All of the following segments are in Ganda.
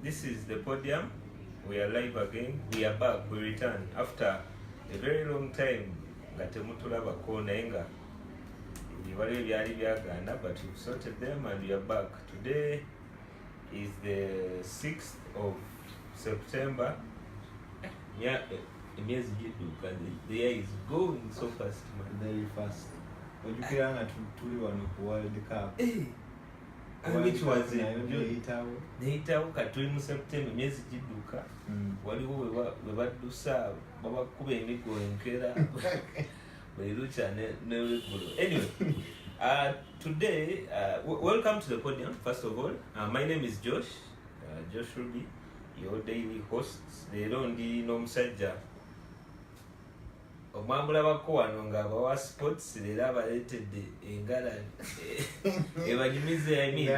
This is the podium. We are live again. We are back. We return after a very long time. Gatemutulaba Konenga. But we've sorted them and we are back. Today is the 6th of September. Yeah, the year is going so fast, man. Very fast. But you can't do World Cup. Which was it? Neitao katuli mu September myezi giduka. Waliwo we baddusa baba kube emigo enkera. Anyway, today, welcome to the podium, first of all. My name is Josh, Josh Ruby, your daily host. They don't know Musajja. Omwamulaba ko wano nga bawa sports era baletedde engala ebanyumize. I mean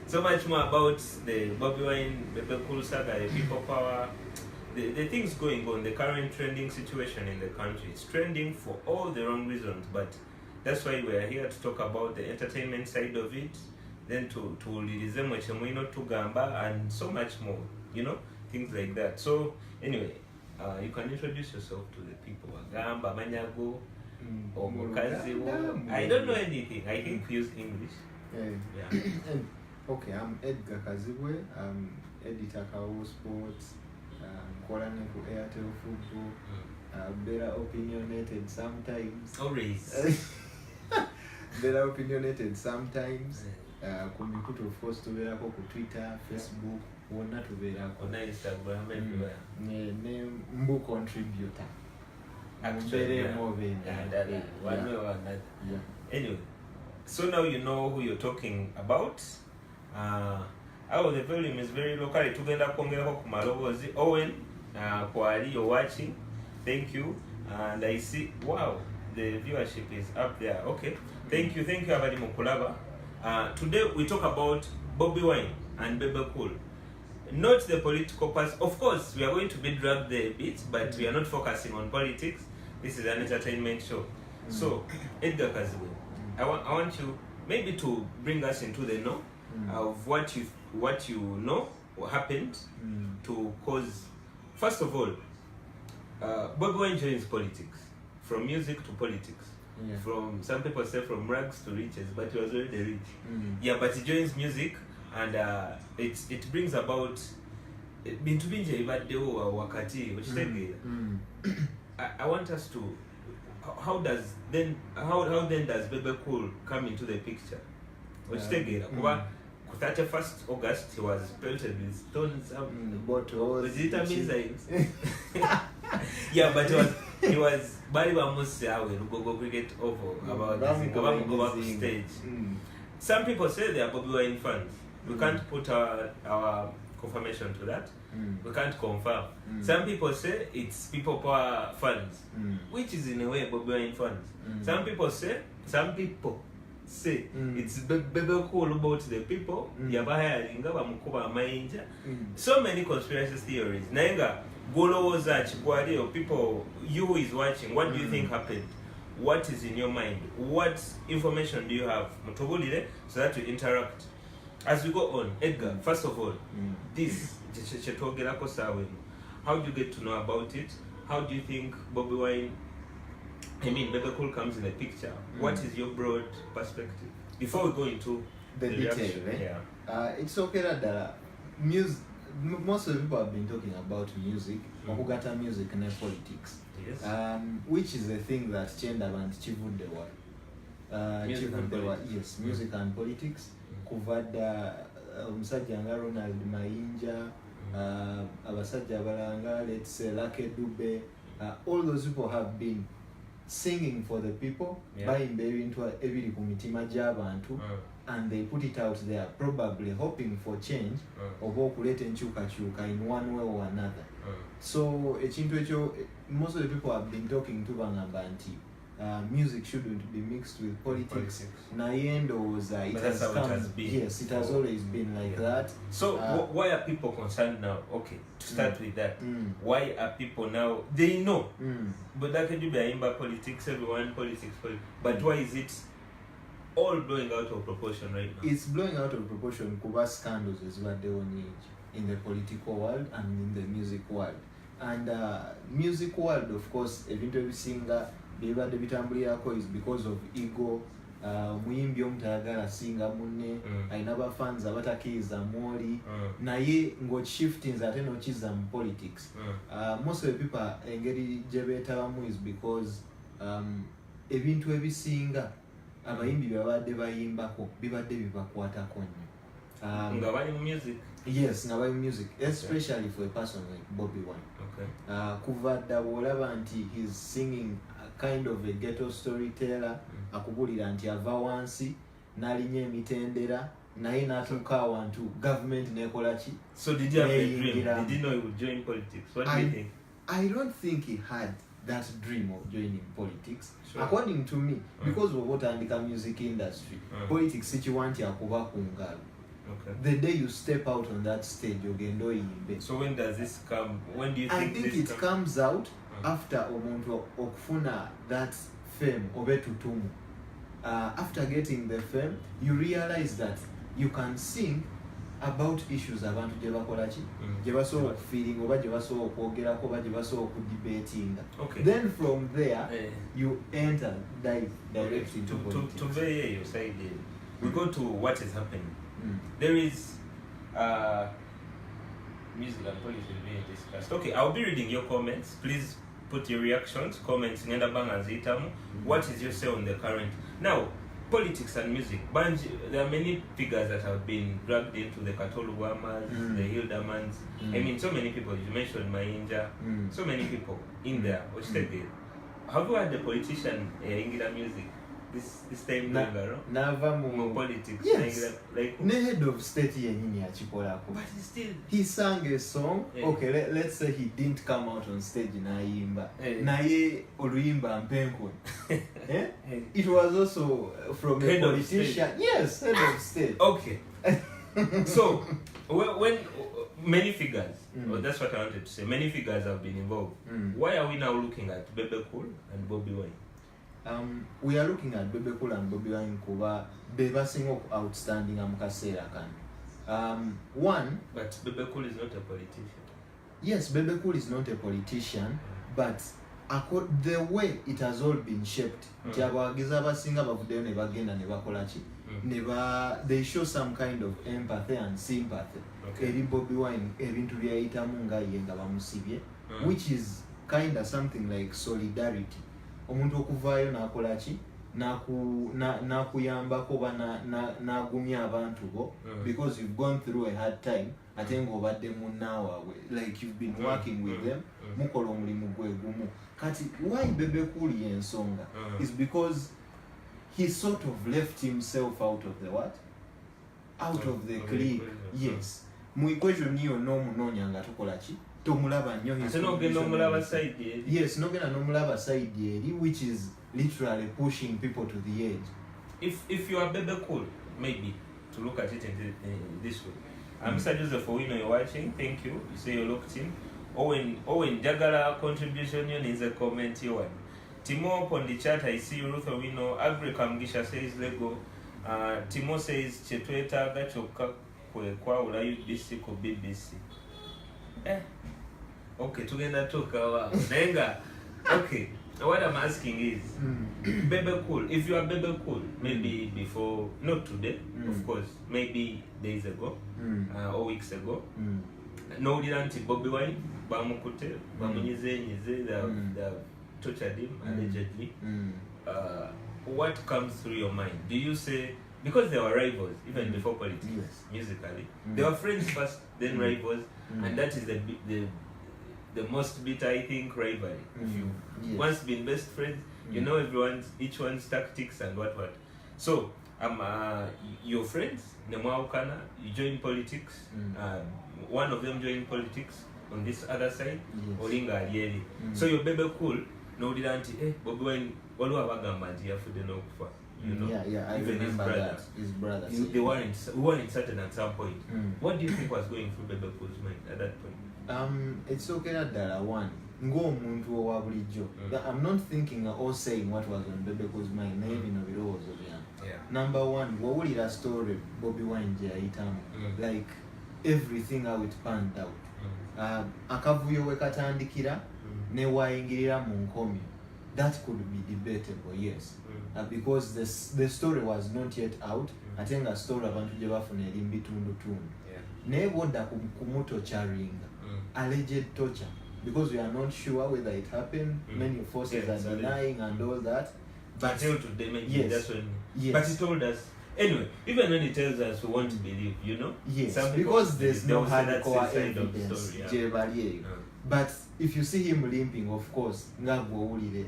so much more about the Bobi Wine, Bebe saga, the people power, the things going on, the current trending situation in the country. It's trending for all the wrong reasons, but that's why we are here to talk about the entertainment side of it, then to release them to Gamba and so much more, things like that. So anyway, you can introduce yourself to the people. Gamba, Manyago, or Mokazi. I don't know anything. I think we use English. Yeah. Okay, I'm Edgar Kazibwe. I'm editor Kao Sports. Calling for Airtel Football. Better opinionated sometimes. Always. Better opinionated sometimes. Kumikuto of course to better ko Twitter, Facebook, wona to better on Instagram everywhere. Name mbu contributor. Actually, more than one way or another. Yeah. Anyway, so now you know who you're talking about. The volume is very local. Tugenda kwongerako ku malobozi. Owen, kwali you're watching. Thank you. And I see, wow, the viewership is up there. Okay. Thank you abali mukulaba. Today we talk about Bobi Wine and Bebe. Not the political part. Of course, we are going to be dragged there a bit, but we are not focusing on politics. This is an entertainment show. So, Edgar Kaziwe, I want you maybe to bring us into the know of what you know what happened to cause. First of all, Bobi Wine joins politics, from music to politics. Yeah. From some people say from rags to riches, but he was already rich. Yeah, but he joins music, and it brings about wakati which I want us to how then does Bebe Cool come into the picture? Which 31st August he was pelted with stones. Yeah, but he was bali bamusawe Rugogo Cricket Oval about go back stage. Some people say they are Bobi Wine fans. We can't put our confirmation to that. We can't confirm. Some people say it's people power fans, which is in a way Bobi Wine fans. Some people say it's Bebe Cool about the people. So many conspiracy theories. Nenga people, you who is watching, what do you think happened? What is in your mind? What information do you have? So that we interact. As we go on, Edgar, first of all, this how do you get to know about it? How do you think Bobi Wine, Bebe Cool comes in the picture? What is your broad perspective? Before we go into the detail, it's okay that music. Most of the people have been talking about music, Okugata music and politics. Yes. Which is the thing that changed and chivud the world. Yes, music and politics. Kuvada Musajja nga Ronald Mayinja, Abasajja Balanga, let's say Lake Dube, all those people have been singing for the people, buying baby into every kumitima jabantu. And they put it out there, probably hoping for change, or kuleta enchuka in one way or another. So, most of the people have been talking to Bangambanti. Music shouldn't be mixed with politics. Nayendo was it has come. Yes, it has always been like that. So why are people concerned now? Okay, to start with that. Why are people now? They know, but that could be politics. Everyone politics. But why is it all blowing out of proportion right now. It's blowing out of proportion kuba scandals ezibaddewo nyingi in the political world and in the music world. And music world, of course, ebintu ebisinga bibadde bitambulirako is because of ego. Muyimbi omutayagala singa munne alina bafans abatakkiriza mwoli naye ng'okishiftinze ate n'okizza mu politics. Most of the people engeri gye beetabamu is because ebintu ebisinga abayimbi babadde bayimbako bibadde bibakwatako nnyo. Nga bali mu music? Yes, nga bali mu music, especially for a person like Bobi Wine. Kuva dda bw'olaba nti he's singing a kind of a ghetto storyteller, akubulira nti ava wansi n'alinya emitendera naye n'atuuka awantu government n'ekola ki. So did you have a dream? Did you know he would join politics? What do you think? I don't think he had that dream of joining politics. Sure. According to me, because of what andika music industry, politics sichiwanti akuba ku ngalo. The day you step out on that stage, ogenda oyimbe. So when does this come? When do you think this it comes out after omuntu okufuna that fame obetutumu. After getting the fame, you realize that you can sing about issues abantu gye bakola ki gye basobola feeling oba gye basobola okwogerako oba gye basobola okudebatinga. Then from there you enter direct into politics. To be your side, we go to what is happening. There is music and politics being discussed. Okay, I'll be reading your comments. Please put your reactions, comments. What is your say on the current now? Politics and music. There are many figures that have been dragged into the Katolu Wamas, the Hildamans. I mean, so many people. You mentioned Mainja. So many people in there. Have you had the politician in the music this time? Never more politics. Yes. Like head of state yenyini achikolako. But still, he sang a song. Okay, let's say he didn't come out on stage na yimba. Na ye oluyimba mpenko. It was also from head a politician. Yes, head of state. Okay. So when many figures, that's what I wanted to say. Many figures have been involved. Why are we now looking at Bebe Cool and Bobi Wine? We are looking at Bebe Cool and Bobi Wine kuba beba singo outstanding amukasera kan. One, but Bebe Cool is not a politician. Yes, Bebe Cool is not a politician, but the way it has all been shaped, they show some kind of empathy and sympathy. Bobi Wine which is kind of something like solidarity. Omuntu okuvaayo n'akola ki n'akuyambako n'agumya abantu bo because you've gone through a hard time ate ng'obadde munnaawaabwe, like you've been working with them, mukola omulimu gwe gumu. Kati why Bebe Cool y'ensonga is because he sort of left himself out of the what? Out of the clique. Yes. Mu equation niyo n'omunoonya nga tukola ki? Tomulaba nnyo his side. Yes, nogenda n'omulaba side eri, which is literally pushing people to the edge. If you are Bebe Cool, maybe to look at it in this way. Mr. Joseph Owino, you're watching. Thank you. You say you're locked in. Owen Jagala contribution is a comment you want. Timo on the chat, I see you. Ruth Owino. Agri Kamgisha says Lego. Timo says Chetweta Gachoka Kwa Ulayu DC ko BBC. Okay, together talk about Nenga. Okay, what I'm asking is Bebe Cool. If you are Bebe Cool, maybe before, not today, of course, maybe days ago or weeks ago. No, didn't Bobi Wine, Bamukute, Bamunize, they tortured him allegedly. What comes through your mind? Do you say, because they were rivals even before politics, musically, they were friends first, then rivals, and that is the most bitter, I think, rivalry. If you once been best friends, you know each one's tactics and what. So, your friends, Nemaukana, you join politics. One of them joined politics on this other side. Olinga Yeli. So your Bebe Cool, no didn't Bobi Wine, you know, I remember his brothers. They weren't certain at some point. What do you think was going through Bebe Cool's mind at that point? It's okay that one. ng'omuntu owa bulijjo. I'm not thinking or saying what was on Bebe Cool's mind, naye bino birowoozo byange. Number one, wawulira story Bobi Wine gye yayitamu, like everything how it panned out. Akavuyo we katandikira ne waayingirira mu nkomyo. That could be debatable, yes. Because the story was not yet out. Ate nga story abantu gye bafuna eri mu bitundutundu. Naye bwodda kumutocharinga, alleged torture, because we are not sure whether it happened. Many forces are denying and all that. But until today, yes. That's when. Yes. But he told us. Anyway, even when he tells us we want to believe, you know? Yes, some because there's no hardcore side of the evidence. story, But if you see him limping, of course, ngabwo owulire.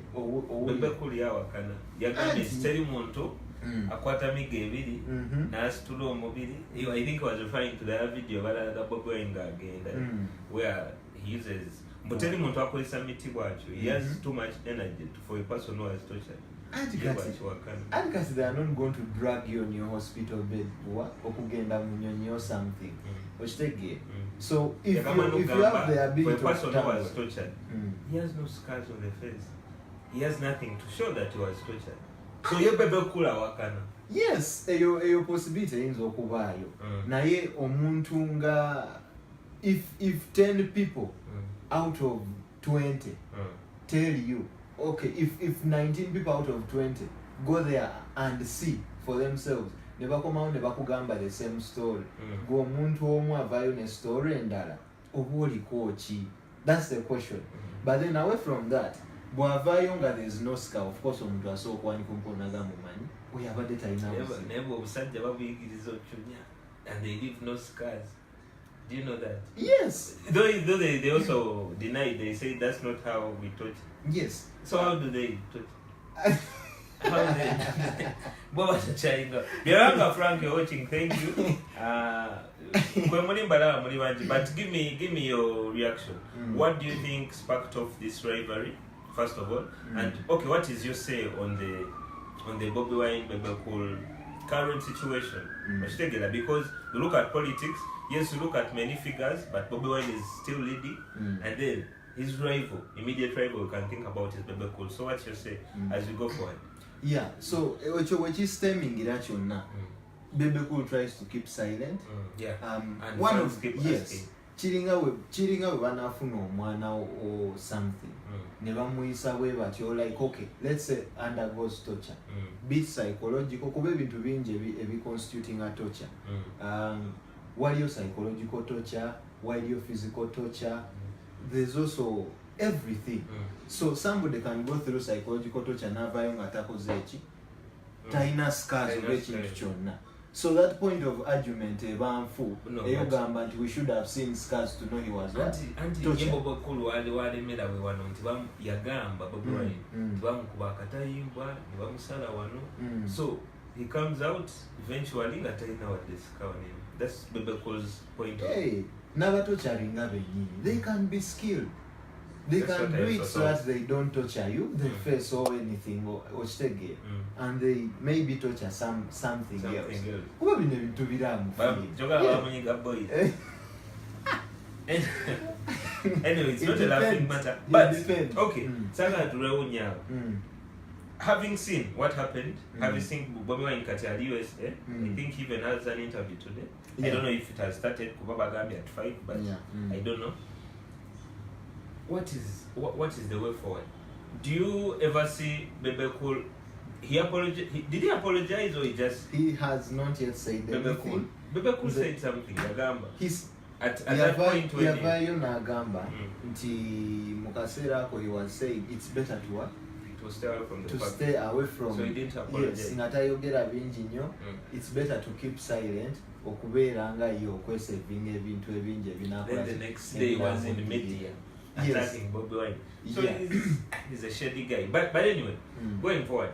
Bebe Cool yawakana. Yagambye kiteri muntu akwata miga ebiri n'asitula omubiri. I think he was referring to the video balaga Bobi Wine ng'agenda where he uses muteri muntu akozesa miti bwatyo. He has too much energy for a person who has tortured. Because they are not going to drag you on your hospital bed okugenda mu nyonyi or something. So if you have the ability for a person who was tortured, he has no scars on the face. He has nothing to show that he was tortured. So you Bebe Cool awakana. Yes, eyo possibility eyinza okubaayo. Naye omuntu nga if 10 people out of 20 tell you, okay, if 19 people out of 20 go there and see for themselves, ne bakomawo ne bakugamba the same story, gwe omuntu omu avaayo ne story endala, oba oliko ki? That's the question. But then away from that, bw'avaayo nga there is no scar, of course omuntu asooka okuwanika omukono agamumanyi, oyo abadde talina buzibu. Naye obusajja babuyigiriza okyunya and they leave no scars. Do you know that? Yes. Though they also deny, they say that's not how we taught. Yes. So how do they taught? How do they? What was the child? Biaranga Frank, you're watching. Thank you. But give me your reaction. What do you think sparked off this rivalry? First of all, and okay, what is your say on the Bobi Wine Bebe Cool current situation? Because you look at politics. Yes, you look at many figures, but Bobi Wine is still leading, and then his rival, immediate rival, you can think about is Bebe Cool. So what's your say as we go forward? Yeah, so what is stemming it at you now? Bebe Cool tries to keep silent. And one of yes, chiringa we banafuna omwana or something. Never muyisa we but you're like, okay, let's say undergoes torture. Be psychological, kube bintu bingi ebi constituting a torture. While your psychological torture, while your physical torture, there's also everything. So somebody can go through psychological torture navayo ngatakoze eki taina scars ekintu kyonna. So that point of argument ebanfu eyogamba nti we should have seen scars to know he was what? Anti Bobi Cool walemera we wano nti yagamba Bobi Wine nti bamukuba akatayimbwa ne bamusala wano. So he comes out eventually nga talina wadde scar on him. That's Bebe Cool's point. Hey, n'abatocharinga bennyini, they can be skilled. They can do it so that they don't torture you, the face or anything or chitege, and they maybe torture something else. Kuba bino ebintu biramu. Anyway, it's not a laughing matter. But okay, Saga Dureunya. Having seen what happened, having seen Bobi Wine kati ya USA, I think he even has an interview today. I don't know if it has started Kubaba Gambi at 5, but I don't know. What is the way forward? Do you ever see Bebe Cool? Did he apologize or he has not yet said anything. Bebe Cool said something. Yagamba. At that point when Nagamba, nti mukasera ko he was saying it's better to what? To stay away from stay away from. So he didn't apologize. Yes, ngatayogera bingi nnyo. It's better to keep silent. Okubeera nga yo okwesevinga ebintu ebingi ebinakola. Then the next day he was in the media attacking Bobi Wine. So he's a shady guy. But anyway, going forward,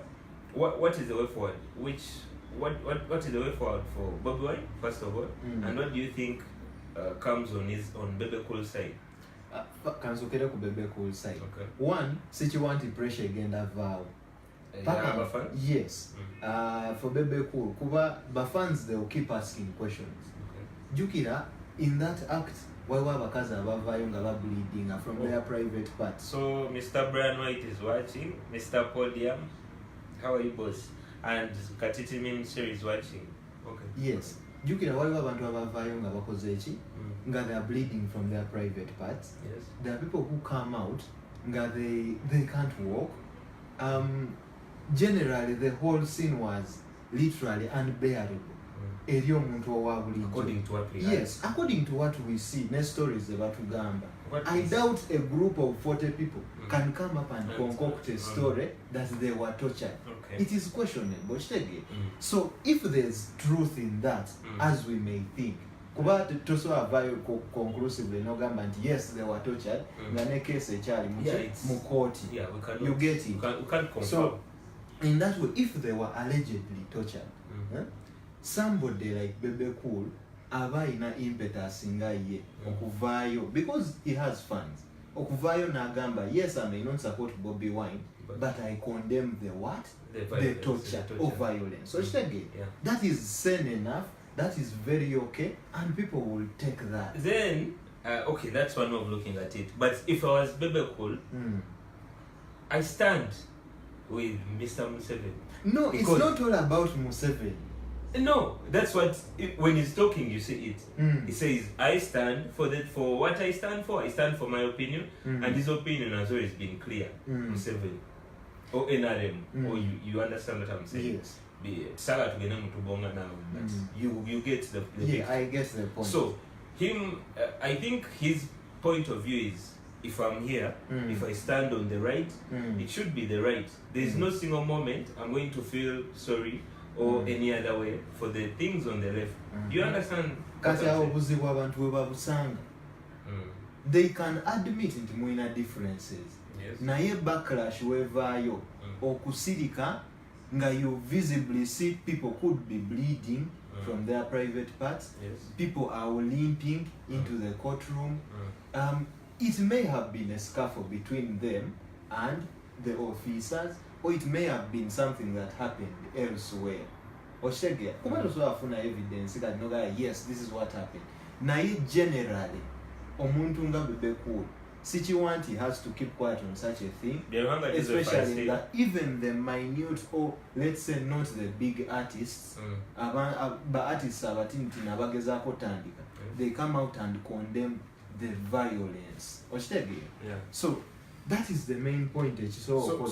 what is the way forward? What is the way forward for Bobi Wine first of all, and what do you think comes on Bebe Cool's side? Kansokera ku Bebe Cool's side. Okay. One, sichiwanti pressure agenda vaawo. Yes. For Bebe Cool, kuba fans they will keep asking questions. Jukira, in that act, waliwo abakazi abavaayo nga bableedinga from their private parts. So Mr. Brian White is watching, Mr. Podium, how are you boss? And Katiti Ministry is watching. Okay. Yes. Jukira waliwo abantu abavaayo nga bakoze eki nga they are bleeding from their private parts. Yes. There are people who come out nga they can't walk. Generally the whole scene was literally unbearable. Eri omuntu owa bulijjo. According to what we Yes, according to what we see, ne stories ebatugamba. I doubt a group of 40 people can come up and concoct a story that they were tortured. Okay. It is questionable. So if there's truth in that, as we may think, kuba tosobola conclusively nogamba nti yes they were tortured nga ne case ekyali mu court. You get it? We can't confirm. So in that way, if they were allegedly tortured, somebody like Bebe Cool aba ina impetus nga ye okuvaayo because he has funds. Okuvaayo n'agamba yes I may not support Bobi Wine but I condemn the what? The torture or violence. So that is sane enough. That is very okay, and people will take that. Then, okay, that's one way of looking at it. But if I was Bebe Cool, I stand with Mr. Museveni. No, it's not all about Museveni. No, that's what when he's talking, you see it. He says, "I stand for what I stand for. I stand for my opinion, and his opinion has always been clear." Museveni or NRM, or you understand what I'm saying? Yes. But you get the yeah, I get the point. So him, I think his point of view is, if I'm here, if I stand on the right, it should be the right. There is no single moment I'm going to feel sorry or any other way for the things on the left. Do you understand? They can admit into minor differences. Yes. Naye backlash wevaayo okusirika nga you visibly see people could be bleeding from their private parts. Yes. People are limping into the courtroom. It may have been a scuffle between them and the officers, or it may have been something that happened elsewhere. Oshege, kuba tosobola evidence that no guy, yes, this is what happened. Naye generally, omuntu nga Bebe Cool, Sichiwanti has to keep quiet on such a thing, especially that even the minute, or let's say not the big artists, but artists they come out and condemn the violence. Yeah. So that is the main point. So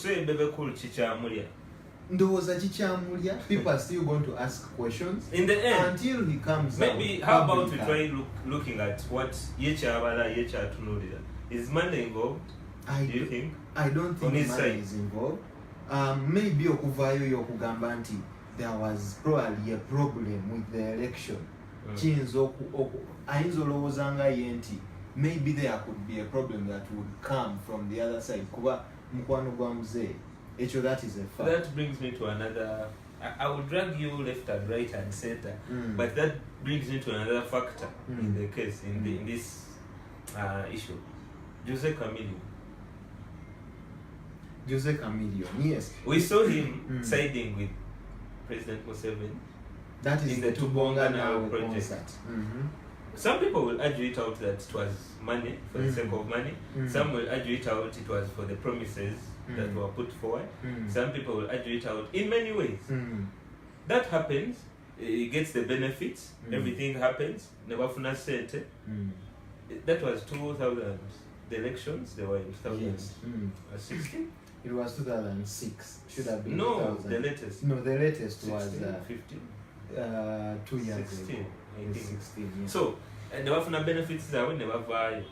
Bebe Cool chichamulya. Ndowooza kikyamulya, people are still going to ask questions in the end until he comes maybe out. How about we try looking at what yecha tunulira? Is money involved? Do you think? I don't think money is involved. Maybe okuvaayo yokugamba nti there was probably a problem with the election. Ayinza olowooza nga ye nti maybe there could be a problem that would come from the other side kuba mukwano gwa muzee. That is a fact. That brings me to another. I will drag you left and right and center, but that brings me to another factor in the case, in this issue. Jose Chameleon, yes. We saw him siding with President Museveni. That is in the Tubonga Now project. Concert. Some people will argue it out that it was money, for the sake of money. Some will argue it out it was for the promises that were put forward. Some people will argue it out in many ways. That happens, it gets the benefits, everything happens. Nebafuna sente. That was 2000. The elections, they were in 2016. It was 2006. Should have been. No, 2000. the latest. No, the latest 16, was 15. 2 years 16, ago. 16. Yeah. So, nebafuna benefits that when never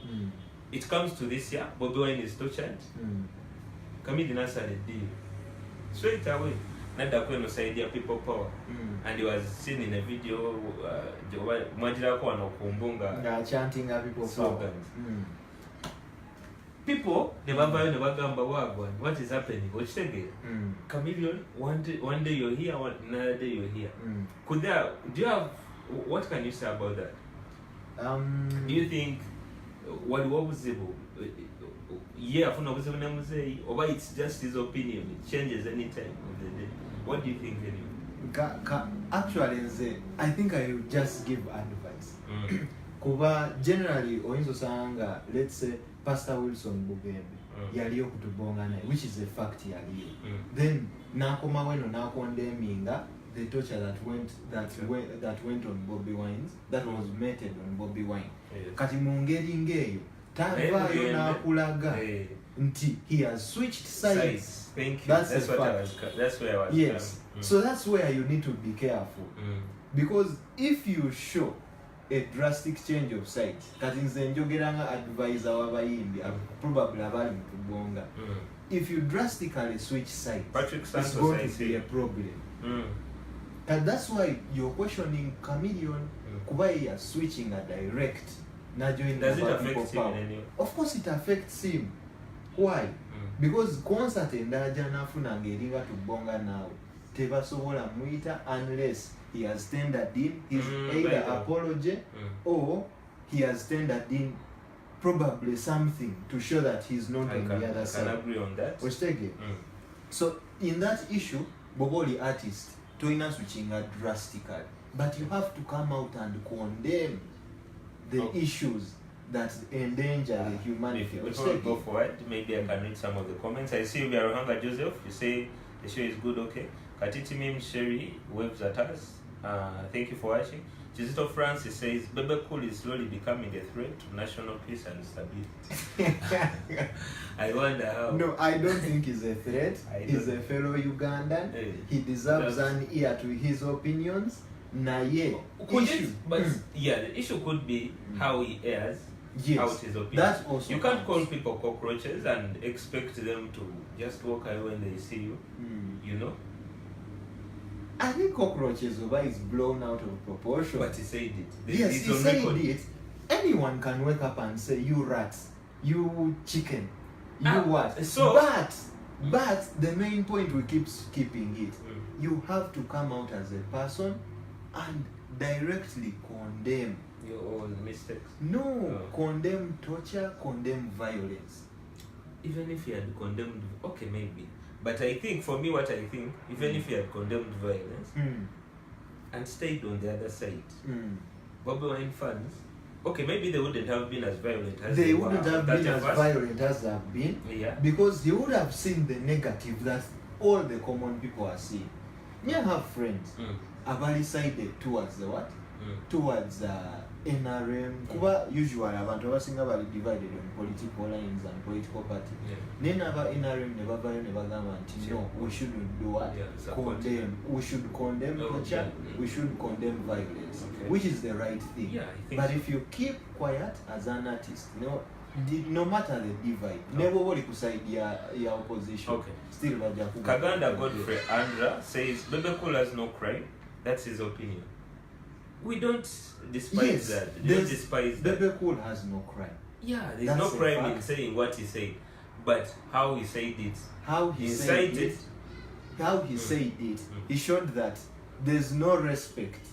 it comes to this year, Bobi Wine is tortured. Kamidi Nasa deal. Straight away. Nada kweno side ya people power. And he was seen in a video mwajira kwa wanakumbunga chanting people power. People nebagamba wagwan. What is happening? Chameleon, one day you're here, another day you're here. Do you have, what can you say about that? Do you think what was able? Yeah, or it's just his opinion, it changes any time of the day. What do you think anyway? Actually, I think I will just give advice. kuba generally oyinza osanga let's say Pastor Wilson Bebe yaliyo kutubonga naye, which is a fact yaliyo. Then nakoma weno nakondemminga the torture that went on Bobi Wine, that was meted on Bobi Wine. Kati mu ngeri ngeyo tavaayo nakulaga nti he has switched sides. Thank you. That's where I was. Yes. So that's where you need to be careful. Because if you show a drastic change of sides, kati nze njogeranga advisor w'abayimbi probably abali mu tubonga, if you drastically switch sides, it's going to be a problem. And that's why you're questioning Chameleon kuba he is switching a direct. Does it affect him in any way? Of course it affects him. Why? Because concert endaja nafuna ngeringa tubonga nawe tebasobola muita unless he has tendered in his either apology or he has tendered in probably something to show that he's not on the other side. I can agree on that. So in that issue, Boboli artist toina switching drastically, but you have to come out and condemn the issues that endanger the humanity. Before we go forward, maybe I can read some of the comments. I see we are Rohanga Joseph. You say the show is good, okay. Katiti Mim Sherry waves at us. Thank you for watching. Jizito Francis says Bebe Cool is slowly becoming a threat to national peace and stability. I wonder how. No, I don't think he's a threat. He's a fellow Ugandan. He deserves an ear to his opinions. Naye. But yeah, the issue could be how he airs out his opinions. That also you can't call people cockroaches and expect them to just walk away when they see you. You know? I think cockroaches is blown out of proportion. But he said it. Yes, he said it. Anyone can wake up and say, you rats, you chicken, you what? So, but the main point we keep skipping it. You have to come out as a person and directly condemn your own mistakes. No, condemn torture, condemn violence. Even if he had condemned, okay, maybe. But I think, for me, what I think, even if he had condemned violence and stayed on the other side, Bobi Wine fans, okay, maybe they wouldn't have been as violent as they wouldn't have been as violent as they have been, because they would have seen the negative that all the common people are seeing. Me, I have friends abali sided towards the what? Towards NRM. Kuba usually abantu abasinga bali divided on political lines and political party. Then aba NRM never gamba nti no, we shouldn't do what? Condemn. We should condemn torture. We should condemn violence, which is the right thing. But if you keep quiet as an artist, no matter the divide, never worry kusaidia ya opposition. Still baja Kaganda Godfrey Andra says Bebe Cool has no crime. That's his opinion. We don't despise that. We don't despise that. Bebe Cool has no crime. Yeah, there's no crime in saying what he said, but how he said it, how he said it, he showed that there's no respect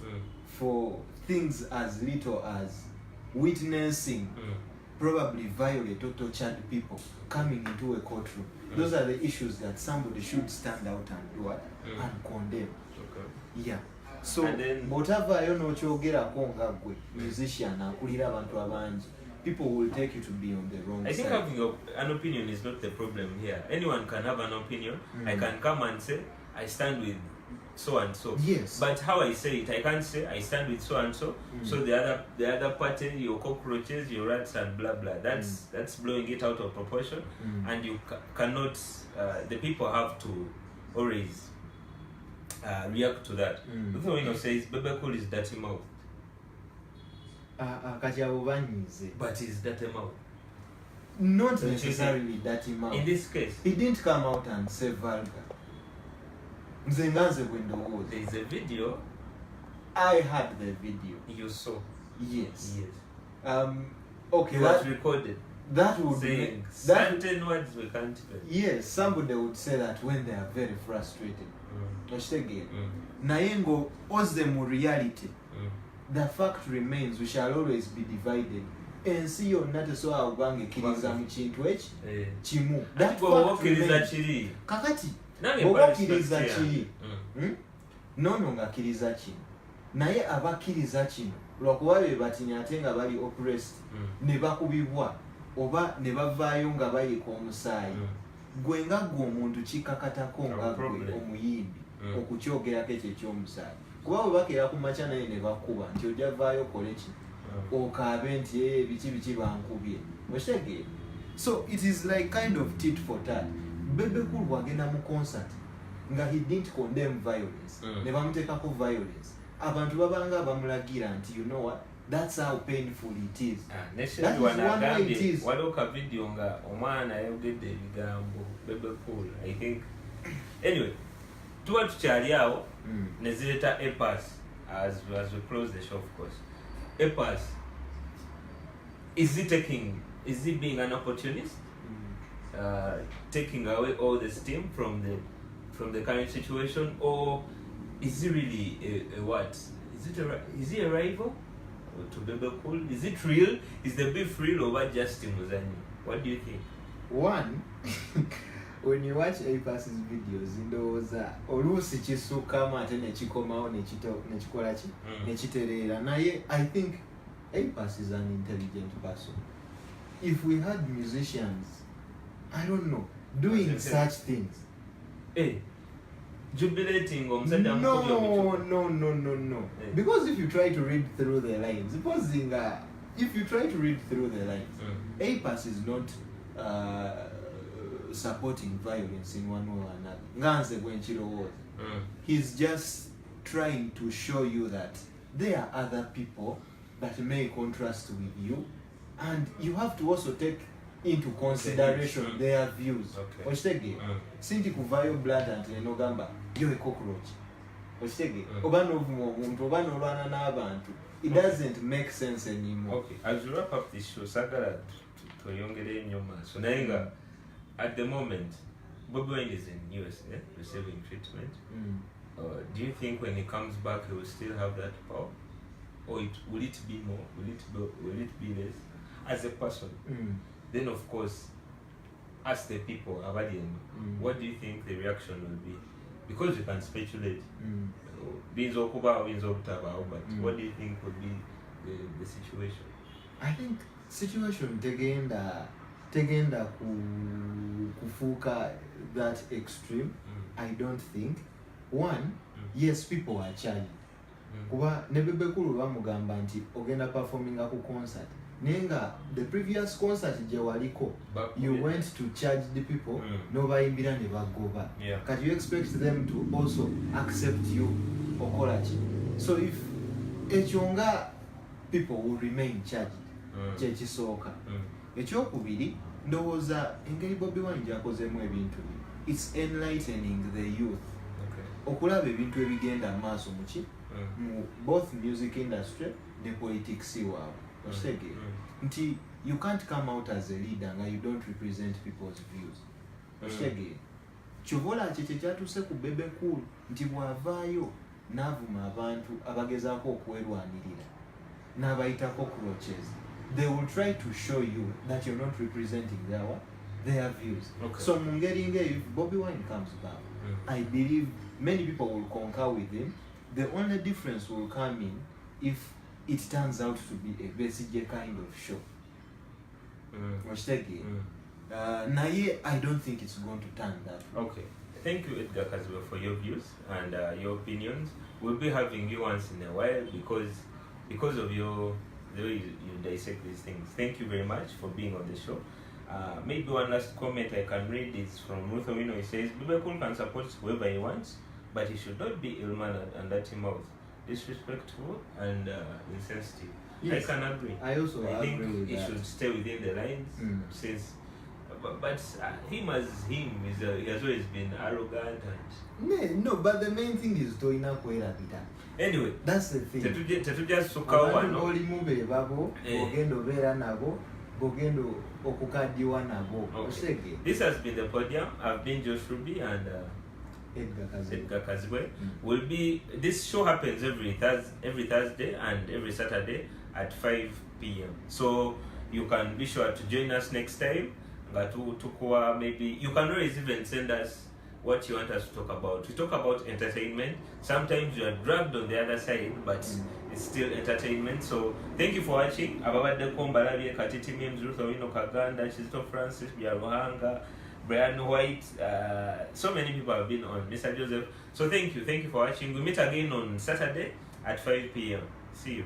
for things as little as witnessing probably violate or tortured people coming into a courtroom. Those are the issues that somebody should stand out and do it and condemn. Yeah. So whatever you know chogerako nga gwe musician akulira abantu abangi, people will take you to be on the wrong side. I think having an opinion is not the problem here. Anyone can have an opinion. I can come and say I stand with so and so. Yes. But how I say it, I can't say I stand with so and so. So the other party, your cockroaches, your rats and blah blah. That's blowing it out of proportion, and you cannot. The people have to always react to that. Luther says Bebe Cool is dirty mouth. But he's dirty mouth. Not necessarily dirty mouth. In this case, he didn't come out and say vulgar. There is a video. I had the video. You saw? Yes. Okay. It was recorded. That would say certain words we can't say. Yes, somebody would say that when they are very frustrated. Nayengo owes them reality. The fact remains we shall always be divided. And see your nate so awange kiriza mu kintu eki kimu. That fact remains. Kakati. Oba kiriza kiri. Nono nga kiriza kino. naye abakkiriza kino lwakuba be bati ate nga bali oppressed ne bakubibwa oba ne bavaayo nga bayika omusaayi gwe nga gwe omuntu kikakatako nga gwe omuyimbi okukyogerako ekyo ekyomusaayi kuba bwe bakeera ku makya naye ne bakkuba nti ojja vaayo okole ki okaabe nti biki bankubye okitegeera. So it is like kind of tit for tat. Bebe Cool bwagenda mu concert nga he didn't condemn violence ne bamuteekako violence abantu babanga bamulagira nti you know what, that's how painful it is. That is one way it is. Waliwo ka video nga omwana yayogedde ebigambo Bebe Cool I think anyway tuba tukyali awo ne zireeta epas as we close the show of course. Epas is he being an opportunist, taking away all the steam from the current situation, or is he really a what? Is he a rival to Bebe Cool? Is it real? Is the beef real or what? Just Muzanyi? What do you think? One, when you watch Apas's videos, ndowooza oluusi kisukkamu ate nekikomawo nekikola ki nekitereera naye. I think Apas is an intelligent person. If we had musicians, I don't know, doing such things. Jubilating on No. Because if you try to read through the lines, Apas is not supporting violence in one way or another. He's just trying to show you that there are other people that may contrast with you, and you have to also take into consideration their views. Okitege sinti kuvayo blood anti nenogamba yo a cockroach. Okitege oba novuma omuntu oba nolwana n'abantu, it doesn't make sense anymore. Okay, as we wrap up this show, sagala tuyongere nnyo maaso naye nga at the moment Bobi Wine is in US receiving treatment. Do you think when he comes back he will still have that power, or will it be more? Will it be less? As a person, then of course, as the people, what do you think the reaction will be? Because you can speculate. But what do you think will be the situation? I think situation tegenda kufuka that extreme. I don't think. One, yes, people are charged. Kuba ne Bebe Cool bamugamba nti ogenda performing ku concert. Nenga the previous concert je waliko, you went to charge the people, no bayimbira ne bagoba. Can you expect them to also accept you okolachi? So if echonga people will remain charged, chekisoka. Ekyokubiri ndowooza engeri Bobi Wine gyakozemu ebintu it's enlightening the youth. Okulaba ebintu ebigenda maaso muki mu both music industry ne politics waabwe. Nti you can't come out as a leader nga you don't represent people's views. Oshege kyovola kyekye kyatuuse ku Bebe Cool nti bwavaayo n'avuma abantu abagezaako okwerwanirira n'abayitako cockroaches. They will try to show you that you're not representing their views. So Mungeringe, if Bobi Wine comes back, I believe many people will concur with him. The only difference will come in if it turns out to be a basic kind of show. Naye, I don't think it's going to turn that way. Okay. Thank you, Edgar Kazwe, for your views and your opinions. We'll be having you once in a while because of the way you dissect these things. Thank you very much for being on the show. Maybe one last comment I can read is from Ruth Owino. He says, Bebe Cool can support whoever he wants, but he should not be ill-mannered and dirty mouth, disrespectful and insensitive. Yes, I can agree. I think with he should stay within the lines. Since, but him as him he has always been arrogant and no. But the main thing is doing up where anyway, that's the thing. This has been the podium. I've been Josh Ruby and Edgar Kazwe. This show happens every Thursday and every Saturday at 5 p.m. So you can be sure to join us next time. Maybe you can always even send us what you want us to talk about. We talk about entertainment. Sometimes you are dragged on the other side, but it's still entertainment. So thank you for watching. Ababadde Kombalabi, Katiti Mims, Ruth Owino Kaganda, Chizito Francis, Biaruhanga, Brian White. So many people have been on. Mr. Joseph. So thank you for watching. We meet again on Saturday at 5 p.m. See you.